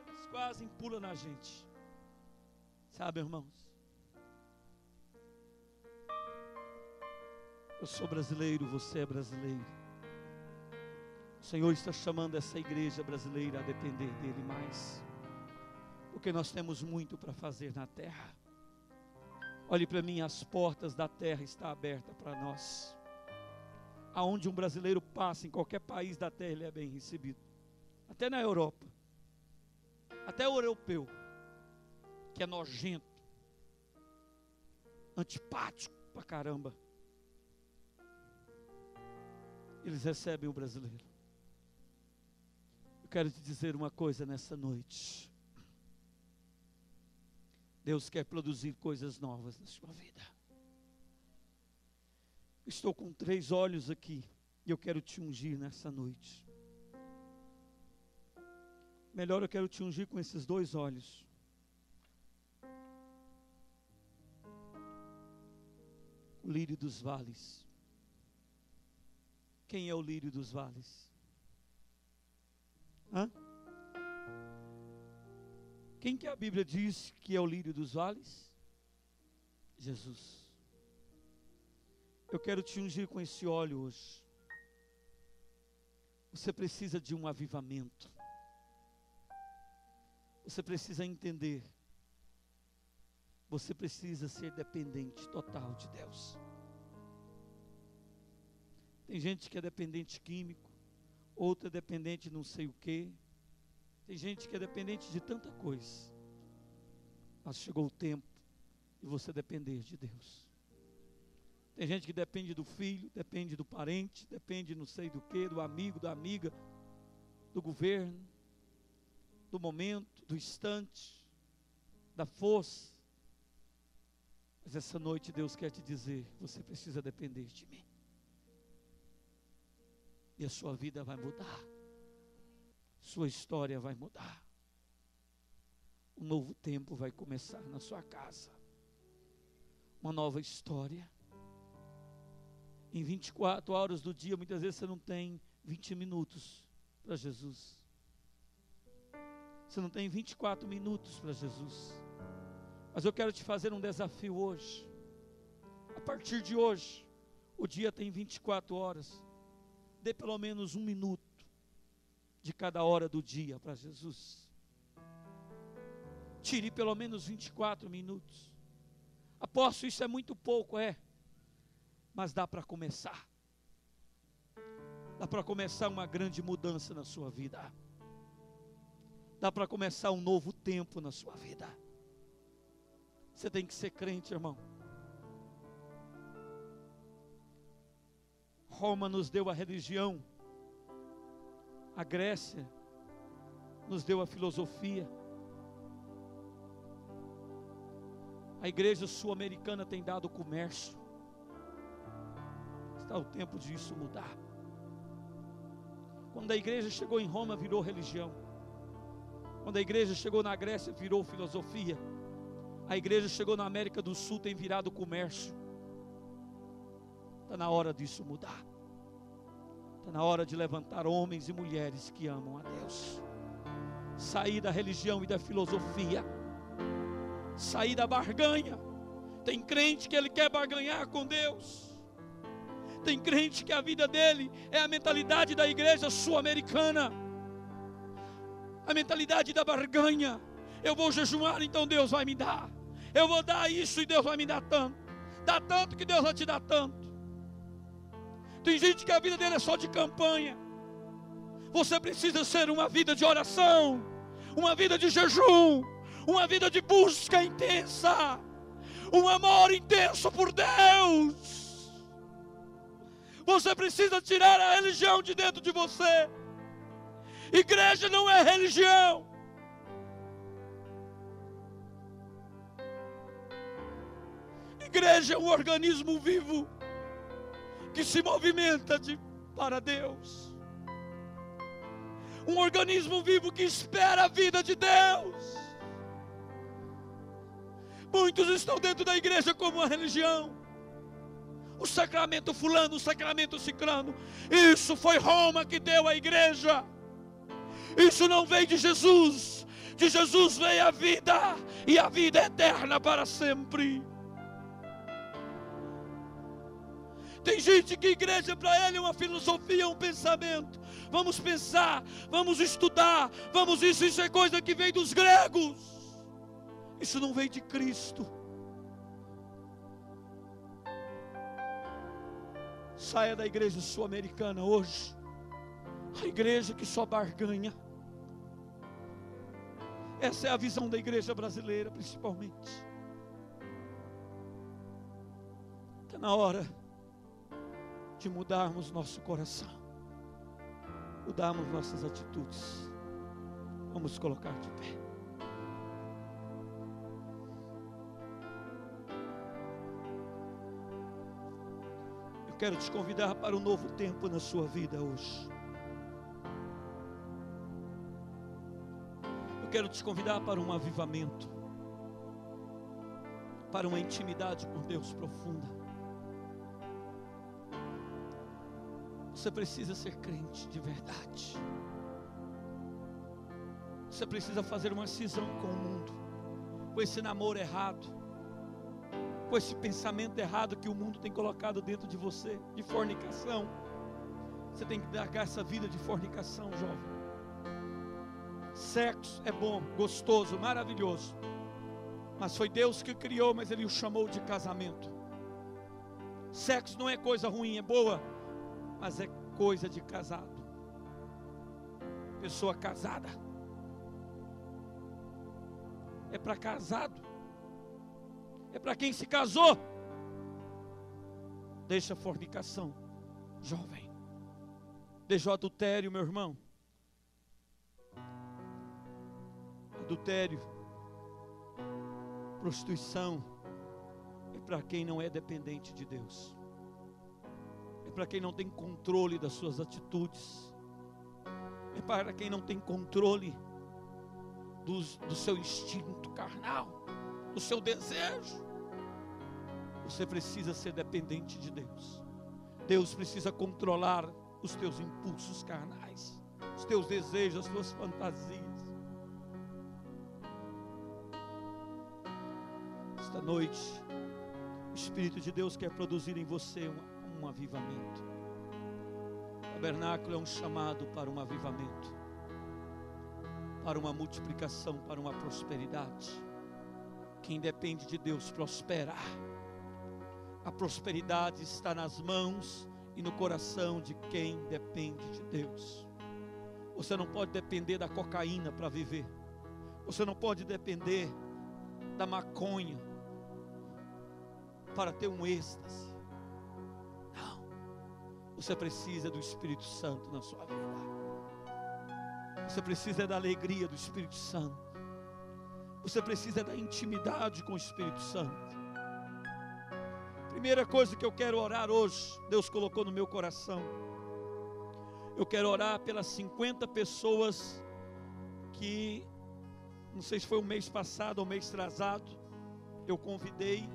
Eles quase pulam na gente. Sabe, irmãos? Eu sou brasileiro, você é brasileiro. O Senhor está chamando essa igreja brasileira a depender dEle mais. Porque nós temos muito para fazer na terra. Olhe para mim, as portas da terra estão abertas para nós. Aonde um brasileiro passa, em qualquer país da terra, ele é bem recebido. Até na Europa. Até o europeu, que é nojento, antipático pra caramba, eles recebem o brasileiro. Eu quero te dizer uma coisa nessa noite. Deus quer produzir coisas novas na sua vida. Estou com 3 olhos aqui e eu quero te ungir nessa noite. Melhor, eu quero te ungir com esses 2 olhos. O lírio dos vales. Quem é o lírio dos vales? Hã? Quem que a Bíblia diz que é o lírio dos vales? Jesus. Eu quero te ungir com esse óleo hoje. Você precisa de um avivamento. Você precisa entender. Você precisa ser dependente total de Deus. Tem gente que é dependente químico, outra é dependente de não sei o quê. Tem gente que é dependente de tanta coisa. Mas chegou o tempo de você depender de Deus. Tem gente que depende do filho, depende do parente, depende não sei do quê, do amigo, da amiga, do governo, do momento, do instante, da força. Mas essa noite Deus quer te dizer: você precisa depender de mim. E a sua vida vai mudar. Sua história vai mudar. Um novo tempo vai começar na sua casa. Uma nova história. Em 24 horas do dia, muitas vezes você não tem 20 minutos para Jesus. Você não tem 24 minutos para Jesus. Mas eu quero te fazer um desafio hoje. A partir de hoje, O dia tem 24 horas. Dê pelo menos 1 minuto de cada hora do dia para Jesus. Tire pelo menos 24 minutos. Apóstolo, isso é muito pouco, mas dá para começar. Dá para começar uma grande mudança na sua vida. Dá para começar um novo tempo na sua vida. Você tem que ser crente, irmão. Roma nos deu a religião. A Grécia nos deu a filosofia. A igreja sul-americana tem dado o comércio. Está o tempo disso mudar. Quando a igreja chegou em Roma, virou religião. Quando a igreja chegou na Grécia, virou filosofia. A igreja chegou na América do Sul, tem virado comércio. Está na hora disso mudar. Está na hora de levantar homens e mulheres que amam a Deus. Sair da religião e da filosofia. Sair da barganha. Tem crente que ele quer barganhar com Deus. Tem crente que a vida dele é a mentalidade da igreja sul-americana. A mentalidade da barganha. Eu vou jejuar, então Deus vai me dar. Eu vou dar isso e Deus vai me dar tanto. Dá tanto que Deus vai te dar tanto. Tem gente que a vida dele é só de campanha. Você precisa ser uma vida de oração, uma vida de jejum, uma vida de busca intensa, um amor intenso por Deus. Você precisa tirar a religião de dentro de você. Igreja não é religião. Igreja é um organismo vivo que se movimenta para Deus. Um organismo vivo que espera a vida de Deus. Muitos estão dentro da igreja como uma religião. O sacramento fulano, o sacramento ciclano. Isso foi Roma que deu à igreja. Isso não veio de Jesus. De Jesus veio a vida, e a vida é eterna para sempre. Tem gente que igreja para ele é uma filosofia, um pensamento. Vamos pensar, vamos estudar, isso é coisa que veio dos gregos. Isso não veio de Cristo. Saia da igreja sul-americana hoje. A igreja que só barganha. Essa é a visão da igreja brasileira, principalmente. Está na hora de mudarmos nosso coração, mudarmos nossas atitudes. Vamos colocar de pé. Eu quero te convidar para um novo tempo na sua vida hoje. Eu quero te convidar para um avivamento, para uma intimidade com Deus profunda. Você precisa ser crente de verdade. Você precisa fazer uma cisão com o mundo, com esse namoro errado, com esse pensamento errado que o mundo tem colocado dentro de você, de fornicação. Você tem que largar essa vida de fornicação, jovem. Sexo é bom, gostoso, maravilhoso, mas foi Deus que criou, mas Ele o chamou de casamento. Sexo não é coisa ruim, é boa, mas é coisa de casado. Pessoa casada é para casado, é para quem se casou. Deixa a fornicação, jovem. Deixa o adultério, meu irmão. Adultério, prostituição é para quem não é dependente de Deus. É para quem não tem controle das suas atitudes. É para quem não tem controle do seu instinto carnal, do seu desejo. Você precisa ser dependente de Deus. Deus precisa controlar os teus impulsos carnais, os teus desejos, as tuas fantasias. Esta noite, o Espírito de Deus quer produzir em você um avivamento. Tabernáculo é um chamado para um avivamento, para uma multiplicação, para uma prosperidade. Quem depende de Deus prospera. A prosperidade está nas mãos e no coração de quem depende de Deus. Você não pode depender da cocaína para viver. Você não pode depender da maconha para ter um êxtase. Não. Você precisa do Espírito Santo na sua vida. Você precisa da alegria do Espírito Santo. Você precisa da intimidade com o Espírito Santo. Primeira coisa que eu quero orar hoje, Deus colocou no meu coração. Eu quero orar pelas 50 pessoas que, não sei se foi o mês passado ou mês atrasado, eu convidei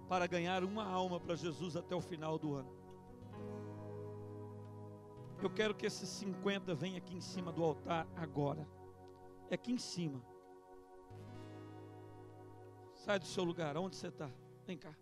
para ganhar uma alma para Jesus até o final do ano. Eu quero que esses 50 venham aqui em cima do altar agora. É aqui em cima. Sai do seu lugar, onde você está? Vem cá.